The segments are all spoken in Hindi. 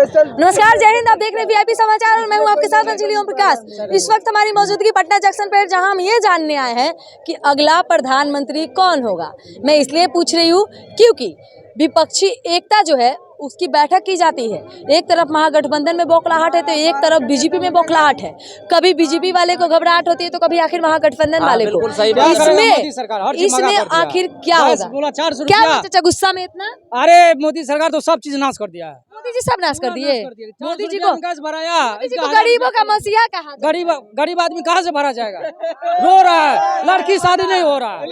नमस्कार, जय हिंद। आप देख रहे हैं वीआईपी समाचार और मैं हूं आपके साथ अंजलि ओम प्रकाश। इस वक्त हमारी मौजूदगी पटना जंक्शन पर, जहां हम ये जानने आए हैं कि अगला प्रधानमंत्री कौन होगा। मैं इसलिए पूछ रही हूं क्योंकि विपक्षी एकता जो है उसकी बैठक की जाती है। एक तरफ महागठबंधन में बौखलाहट है तो एक तरफ बीजेपी में बौखलाहट है। कभी बीजेपी वाले को घबराहट होती है तो कभी आखिर महागठबंधन वाले को। इसमें आखिर क्या होगा? क्या चाचा गुस्सा में इतना? अरे मोदी सरकार तो सब चीज नाश कर दिया है। मोदी जी सब नाश कर दिए। मोदी जी को भराया, गरीबों का मसीहा कहा। गरीब आदमी कहाँ से भरा जाएगा? रो रहा है, लड़की शादी नहीं हो रहा है,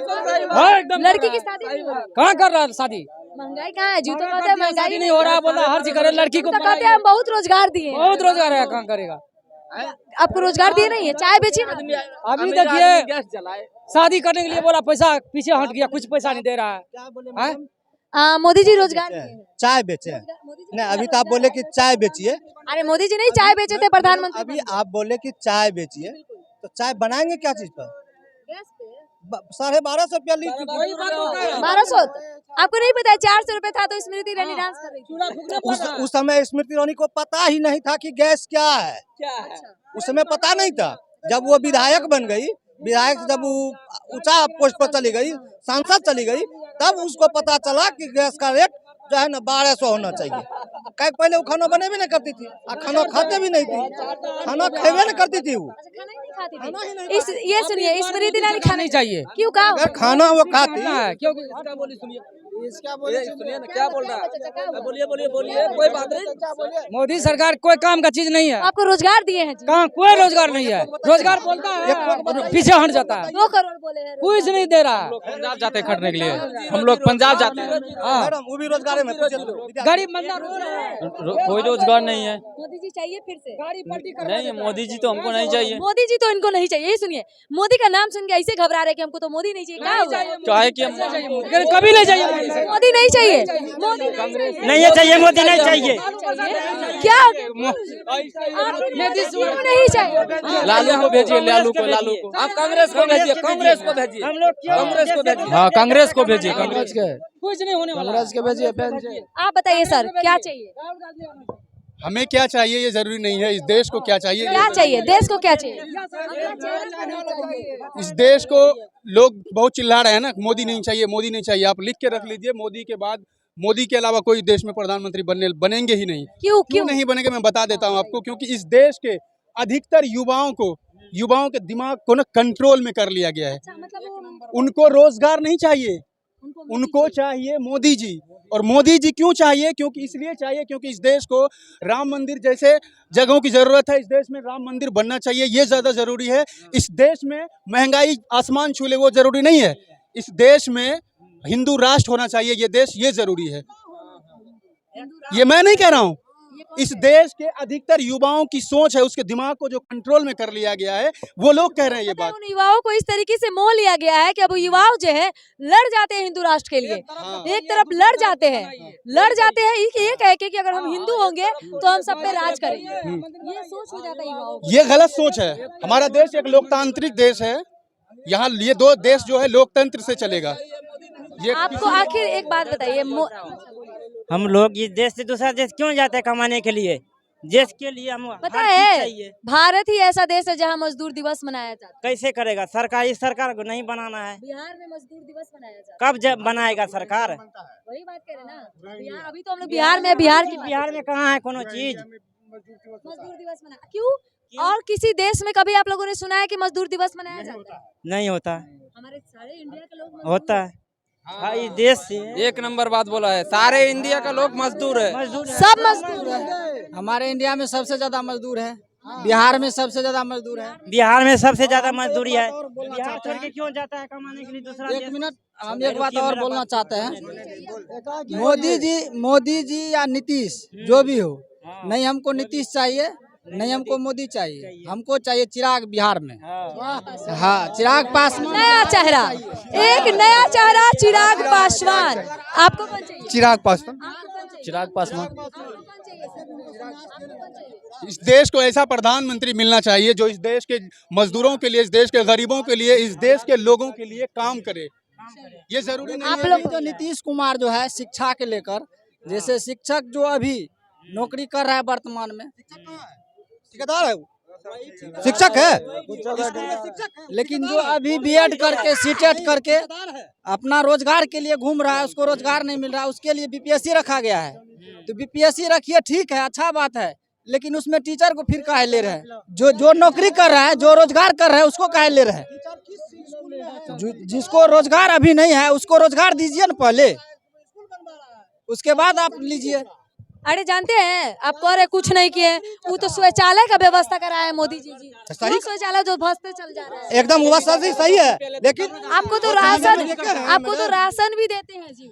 एकदम लड़की की शादी नहीं हो रहा। कहाँ कर रहा है शादी? महंगाई कहाँ है? जी तो कहते हैं महंगाई नहीं हो रहा, बोला हर जगह लड़की को कहते हैं हम बहुत रोजगार दिए। बहुत रोजगार है, कहाँ करेगा? आपको रोजगार दिए नहीं है? चाय बेचिए ना। अभी देखिए शादी करने के लिए बोला पैसा पीछे हट गया, कुछ पैसा नहीं दे रहा है। मोदी जी रोजगार दिए हैं। चाय बेचे नहीं, अभी तो आप बोले कि चाय बेचिए। अरे मोदी जी नहीं चाय बेचे थे प्रधानमंत्री। अभी आप बोले कि चाय बेचिए तो चाय बनाएंगे क्या चीज पर? 1250 रुपया लीटर। 1200। आपको नहीं पता? 400 रुपए था तो स्मृति ईरानी डांस कर रही थी। उस समय स्मृति ईरानी को पता ही नहीं था कि गैस क्या है। उस समय पता नहीं था। जब वो विधायक बन गई, विधायक जब वो ऊंचा पोस्ट पर चली गई, सांसद चली गई, तब उसको पता चला कि गैस का रेट जो है ना 1200 होना चाहिए। कहीं पहले वो खाना बने भी नहीं करती थी और खाना खाते भी नहीं थी, खाना खेबे नहीं करती थी वो। ये सुनिए, स्मृति ईरानी खाना नहीं चाहिए। क्यों कहा? अगर खाना वो खाती क्योंकि इसका सुनिए ना क्या बोल रहा है। बोलिए कोई बात नहीं। मोदी सरकार कोई काम का चीज नहीं है। आपको रोजगार दिए हैं? कहाँ कोई रोजगार नहीं है। रोजगार बोलता है पीछे हट जाता है। 2 करोड़ बोले हैं। कुछ नहीं दे रहा है। पंजाब जाते हैं खटने के लिए, हम लोग पंजाब जाते हैं। मैडम वो भी रोजगार में गरीब बंदा रो रहा है। कोई रोजगार नहीं है। मोदी जी चाहिए फिर से? नहीं, मोदी जी तो हमको नहीं चाहिए। मोदी जी तो इनको नहीं चाहिए। ये सुनिए, मोदी का नाम सुन के ऐसे घबरा रहे कि हमको तो मोदी नहीं चाहिए। क्या हुआ? चाहे कि कभी नहीं चाहिए मोदी नहीं चाहिए। मोदी नहीं चाहिए, मोदी नहीं चाहिए। क्या क्यों नहीं चाहिए? लालू को भेजिए, लालू को। आप कांग्रेस को भेजिए, कांग्रेस को भेजिए, कांग्रेस को भेजिए। हाँ, कांग्रेस को भेजिए, कांग्रेस के कुछ नहीं होने वाला। कांग्रेस के भेजिए। आप बताइए सर, क्या चाहिए? हमें क्या चाहिए ये जरूरी नहीं है। इस देश को क्या चाहिए? क्या चाहिए? देश को क्या चाहिए? इस देश को लोग बहुत चिल्ला रहे हैं ना, मोदी नहीं चाहिए, मोदी नहीं चाहिए। आप लिख के रख लीजिए, मोदी के बाद, मोदी के अलावा कोई देश में प्रधानमंत्री बनेंगे ही नहीं। क्यों नहीं बनेंगे? मैं बता देता हूँ आपको। क्योंकि इस देश के अधिकतर युवाओं के दिमाग को ना कंट्रोल में कर लिया गया है। उनको रोजगार नहीं चाहिए, उनको चाहिए मोदी जी। और मोदी जी क्यों चाहिए? क्योंकि इसलिए चाहिए क्योंकि इस देश को राम मंदिर जैसे जगहों की जरूरत है। इस देश में राम मंदिर बनना चाहिए, ये ज्यादा जरूरी है। इस देश में महंगाई आसमान छू ले वो जरूरी नहीं है। इस देश में हिंदू राष्ट्र होना चाहिए, ये देश ये जरूरी है। ये मैं नहीं कह रहा हूँ, इस देश के अधिकतर युवाओं की सोच है, उसके दिमाग को जो कंट्रोल में कर लिया गया है, वो लोग कह रहे हैं ये बात। उन युवाओं को इस तरीके से मोह लिया गया है कि अब युवा जो है लड़ जाते हैं हिंदू राष्ट्र के लिए। एक तरफ लड़ जाते हैं ये कह के कि अगर हम हिंदू होंगे तो हम सब पे राज करेंगे। ये सोच हो जाता है युवाओं की। ये गलत सोच है। हमारा देश एक लोकतांत्रिक देश है। यहाँ ये दो देश जो है लोकतंत्र से चलेगा। आपको आखिर एक बात बताइए, हम लोग इस देश से दूसरा देश क्यों जाते हैं कमाने के लिए? देश के लिए हम पता है भारत ही ऐसा देश है जहाँ मजदूर दिवस मनाया जाता है। कैसे करेगा सरकार? इस सरकार को नहीं बनाना है। बिहार में मजदूर दिवस मनाया जाता है। कब जब बनाएगा सरकार? वही बात कह रहे ना, अभी तो हम लोग बिहार में बिहार में कहाँ है कोनो चीज? मजदूर दिवस मना क्यों? और किसी देश में कभी आप लोगों ने सुना है कि मजदूर दिवस मनाया जाता है? नहीं होता। हमारे सारे इंडिया के लोग होता है। हाँ, इस देश से एक नंबर बात बोला है। सारे इंडिया का लोग मजदूर है, सब मजदूर है। हमारे इंडिया में सबसे ज्यादा मजदूर है, बिहार में सबसे ज्यादा मजदूर है। बिहार में सबसे ज्यादा मजदूरी है। बिहार छोड़ के क्यों जाता है कमाने के लिए दूसरा देश? 1 मिनट, हम एक बात और बोलना चाहते हैं। मोदी जी या नीतीश जो भी हो, नहीं हमको नीतीश चाहिए, नहीं हमको मोदी चाहिए। हमको चाहिए चिराग बिहार में। हाँ, चिराग पासवान, नया चेहरा, एक नया चेहरा चिराग पासवान। आपको कौन चाहिए? चिराग पासवान। चिराग पासवान। इस देश को ऐसा प्रधानमंत्री मिलना चाहिए जो इस देश के मजदूरों के लिए, इस देश के गरीबों के लिए, इस देश के लोगों के लिए काम करे। ये जरूरी नहीं है। आप लोग जो नीतीश कुमार जो है शिक्षा के लेकर, जैसे शिक्षक जो अभी नौकरी कर रहा है वर्तमान में। ठेकेदार है वो? शिक्षक है। लेकिन जो अभी बीएड करके सीटेट करके अपना रोजगार के लिए घूम रहा है, उसको रोजगार नहीं मिल रहा है, उसके लिए बीपीएससी रखा गया है। तो बीपीएससी रखिए, ठीक है, अच्छा बात है, लेकिन उसमें टीचर को फिर काहे ले रहे हैं? जो नौकरी कर रहा है, जो रोजगार कर रहा है, उसको काहे ले रहे हैं? जिसको रोजगार अभी नहीं है उसको रोजगार दीजिए ना पहले, उसके बाद आप लीजिए। अरे जानते हैं आप कह रहे कुछ नहीं किए, वो तो शौचालय का व्यवस्था कराया है मोदी जी। सही। वो शौचालय जो भसते चल जा रहा है, एकदम वो सही है, लेकिन आपको तो राशन भी देते हैं जी।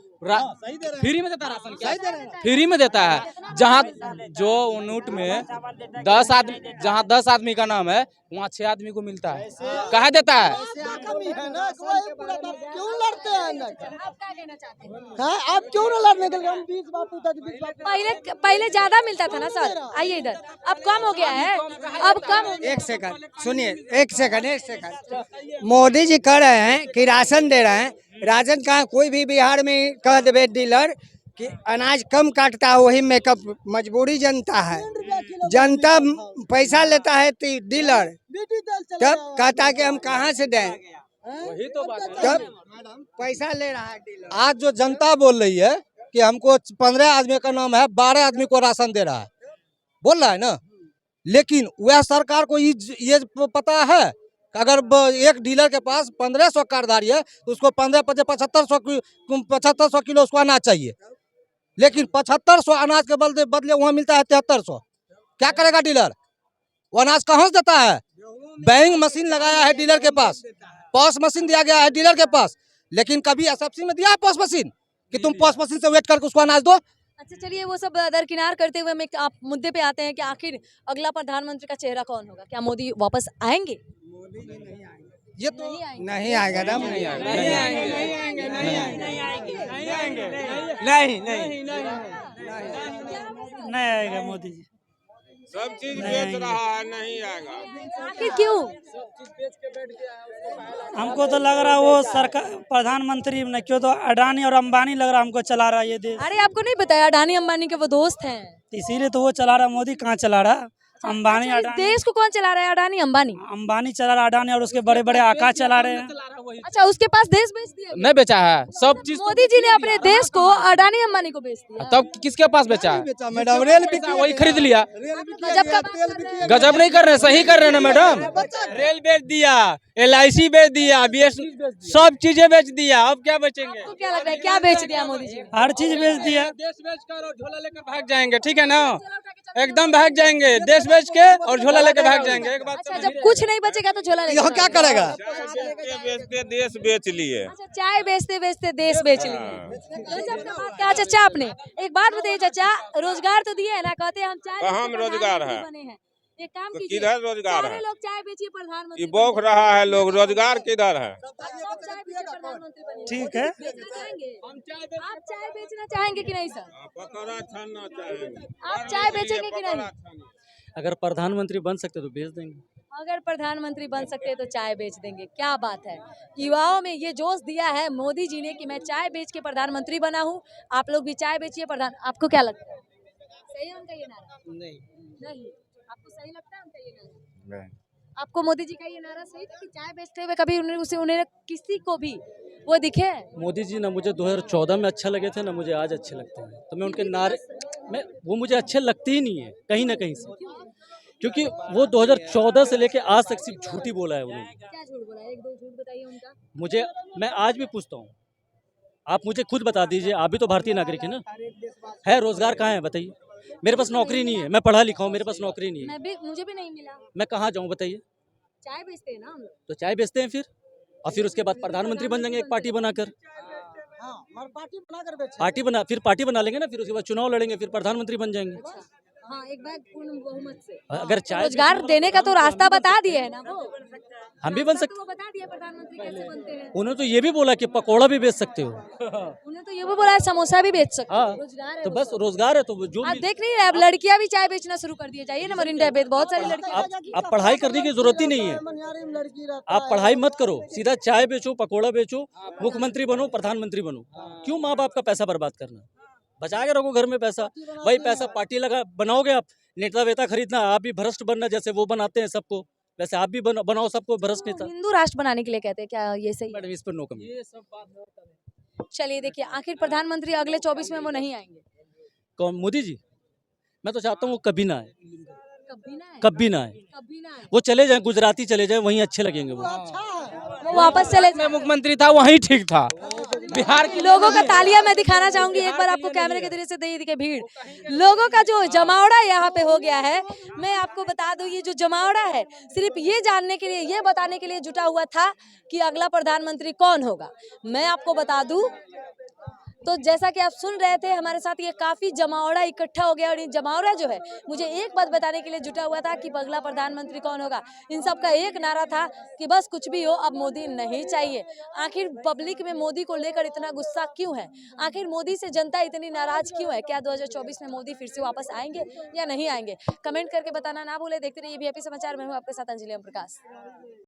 फ्री में देता है राशन, क्या फ्री में देता है? जहाँ जो नोट में 10 आदमी, जहाँ 10 आदमी का नाम है वहाँ 6 आदमी को मिलता है, कहा देता है? क्यों लड़ते हैं? आप क्या कहना चाहते हैं? हाँ, आप क्यों न लड़ने के लिए? हम 20 बापू तक 20 बापू। पहले ज्यादा मिलता था ना सर, आइए इधर, अब कम हो गया है, अब कम हो गया। एक सेकंड सुनिए, एक सेकंड। मोदी जी कह रहे हैं कि राशन दे रहे हैं, राशन कहाँ? कोई भी बिहार में कह देवे डीलर कि अनाज कम काटता है, वही मेकअप, मजबूरी जनता है, जनता पैसा लेता है डीलर, तब कहता है कि हम कहाँ से दें, वही तो बात है। तब पैसा ले रहा है डीलर। आज जो जनता बोल रही है कि हमको 15 आदमी का नाम है, 12 आदमी को राशन दे रहा है, बोल रहा है ना, लेकिन वह सरकार को ये पता है कि अगर एक डीलर के पास 1500 कार्डधारी है तो उसको 7500 किलो उसको अनाज चाहिए, लेकिन 7500 अनाज के बदले वहाँ मिलता है 7300। क्या करेगा डीलर? वो अनाज कहाँ से देता है? बैंक मशीन लगाया है डीलर के पास, पॉस मशीन दिया गया है डीलर के पास, लेकिन कभी एसएफसी में दिया है पॉस मशीन कि तुम पॉस मशीन से वेट करके उसको अनाज दो? अच्छा चलिए वो सब दरकिनार करते हुए मैं आप मुद्दे पे आते हैं कि आखिर अगला प्रधानमंत्री का चेहरा कौन होगा? क्या मोदी वापस आएंगे? ये तो नहीं आएगा ना, नहीं आएगा, नहीं आएगा मोदी जी। सब चीज बेच रहा है, नहीं आएगा। आखिर क्यों? हमको तो लग रहा है वो सरकार प्रधानमंत्री न, क्यों तो अडानी और अंबानी लग रहा है हमको चला रहा है ये देश, अरे आपको नहीं बताया अडानी अंबानी के वो दोस्त हैं? इसीलिए तो वो चला रहा है। मोदी कहाँ चला रहा है? अंबानी अच्छा, इस अडानी, देश को कौन चला रहा है? अडानी अंबानी? अंबानी चला रहा है, अडानी और उसके बड़े बड़े आकाश चला रहे हैं। अच्छा उसके पास देश बेच दिया? नहीं बेचा है, सब चीज मोदी जी ने अपने देश को अडानी अंबानी को बेच दिया। तब किसके पास बेचा है? बेचा मैडम, रेल वही खरीद लिया। गजब का बात कर रहे हैं। गजब नहीं कर रहे, सही कर रहे हैं ना मैडम। रेल बेच दिया, LIC बेच दिया, BS सब चीजें बेच दिया, अब क्या बचेंगे? आपको क्या लगता है क्या बेच दिया मोदी जी? हर चीज बेच दिया। देश बेच कर और झोला लेकर भाग जाएंगे, ठीक है ना? एकदम भाग जाएंगे, देश बेच के और झोला लेकर भाग जाएंगे। एक बात अच्छा जब कुछ नहीं बचेगा तो झोला लेके यहाँ क्या करेगा? बेचते देश बेच लिए। अच्छा चाय बेचते बेचते देश बेच लिए। गजब का बात कहा चाचा आपने। एक बात बताइए चाचा, रोजगार तो दिए है ना, कहते हैं हम चाय कहाँ बेचकर रोजगार प्रधानमंत्री है? बने हैं। एक काम तो कीजिए, किधर रोजगार सारे है? लोग चाय बेचिए प्रधानमंत्री ये बौख रहा है लोग, रोजगार किधर है? सब चाय बेचिए प्रधानमंत्री बनिए। ठीक है। बेचना चाहेंगे? आप चाय बेचना चाहेंगे कि नहीं सर? पकौड़ा छानना चाहेंगे। आप चाय बेचेंगे कि नहीं? अगर प्रधानमंत्री बन सकते तो बेच देंगे। अगर प्रधानमंत्री बन सकते तो चाय बेच देंगे। क्या बात है, युवाओं में ये जोश दिया है मोदी जी ने कि मैं चाय बेच के प्रधानमंत्री बना हूँ, आप लोग भी चाय बेचिए प्रधान। आपको क्या लगता है, सही है उनका ये नारा? नहीं आपको सही लगता है उनका ये नारा? नहीं। आपको मोदी जी का ये नारा सही था कि चाय बेचते हुए कभी उन्हें किसी को भी वो दिखे? मोदी जी ना मुझे 2014 में अच्छा लगे थे, ना मुझे आज अच्छे लगते हैं। तो मैं उनके नारे वो मुझे अच्छे लगते ही नहीं है कहीं ना कहीं से, क्योंकि वो 2014 से लेके आज तक सिर्फ झूठी बोला है उन्होंने। क्या झूठ बोला? एक दो झूठ बताइए उनका। मैं आज भी पूछता हूँ, आप मुझे खुद बता दीजिए, आप भी तो भारतीय नागरिक है ना, है रोजगार कहाँ है बताइए? मेरे पास नौकरी नहीं है, मैं पढ़ा लिखा हूँ, मेरे पास नौकरी नहीं है, मुझे भी नहीं मिला। मैं कहाँ जाऊँ बताइए? चाय बेचते हैं ना हम लोग। तो चाय बेचते हैं फिर, और फिर उसके बाद प्रधानमंत्री बन जाएंगे एक पार्टी बनाकर। पार्टी बना लेंगे ना, फिर उसके बाद चुनाव लड़ेंगे, फिर प्रधानमंत्री बन जाएंगे। हाँ एक बार पूर्ण बहुमत से। अगर चाय रोजगार देने का तो रास्ता बता दिए है ना वो, हम भी बन रास्ता सकते, तो वो बता दिया प्रधानमंत्री कैसे बनते हैं। उन्होंने तो ये भी बोला कि पकौड़ा भी बेच सकते हो। उन्होंने तो ये भी बोला है समोसा भी बेच सकते हो। हाँ, रोजगार है तो वो बस सब। रोजगार है, तो वो जो आप भी देख नहीं रहे, अब लड़कियां भी चाय बेचना शुरू कर दिए। जाइए ना मरीन ड्राइव पे, बहुत सारी लड़कियां। आप पढ़ाई करने की जरूरत ही नहीं है, आप पढ़ाई मत करो, सीधा चाय बेचो, पकौड़ा बेचो, मुख्यमंत्री बनो, प्रधानमंत्री बनो। क्यों माँ बाप का पैसा बर्बाद करना? बचा के रखो घर में पैसा, वही पैसा पार्टी लगा बनाओगे आप, नेता वेता खरीदना, आप भी भ्रष्ट बनना, जैसे वो बनाते हैं सबको, वैसे आप भी बनाओ सबको भ्रष्ट नेता। हिंदू राष्ट्र बनाने के लिए कहते हैं, क्या ये सही है? मैडम इस पर नो कमेंट। चलिए देखिए, आखिर प्रधानमंत्री अगले 24 में वो नहीं आएंगे। कौन, मोदी जी? मैं तो चाहता हूँ वो कभी ना आए, कभी ना आए, कभी ना आए, कभी ना आए। वो चले जाए, गुजराती चले जाए, वहीं अच्छे लगेंगे वो। वो वापस चले में मुख्यमंत्री था वही ठीक था। बिहार की लोगों का तालियां मैं दिखाना चाहूंगी एक बार आपको कैमरे के जरिए से, देखिए भीड़, लोगों का जो जमावड़ा यहाँ पे हो गया है। मैं आपको बता दूं, ये जो जमावड़ा है सिर्फ ये जानने के लिए, ये बताने के लिए जुटा हुआ था कि अगला प्रधानमंत्री कौन होगा। मैं आपको बता दूं तो जैसा कि आप सुन रहे थे, हमारे साथ ये काफी जमावड़ा इकट्ठा हो गया, और ये जमावड़ा जो है मुझे एक बात बताने के लिए जुटा हुआ था कि अगला प्रधानमंत्री कौन होगा। इन सब का एक नारा था कि बस कुछ भी हो, अब मोदी नहीं चाहिए। आखिर पब्लिक में मोदी को लेकर इतना गुस्सा क्यों है? आखिर मोदी से जनता इतनी नाराज क्यों है? क्या 2024 में मोदी फिर से वापस आएंगे या नहीं आएंगे? कमेंट करके बताना ना भूले। देखते रहिए VIP समाचार, मैं हूँ आपके साथ अंजलि ओम प्रकाश।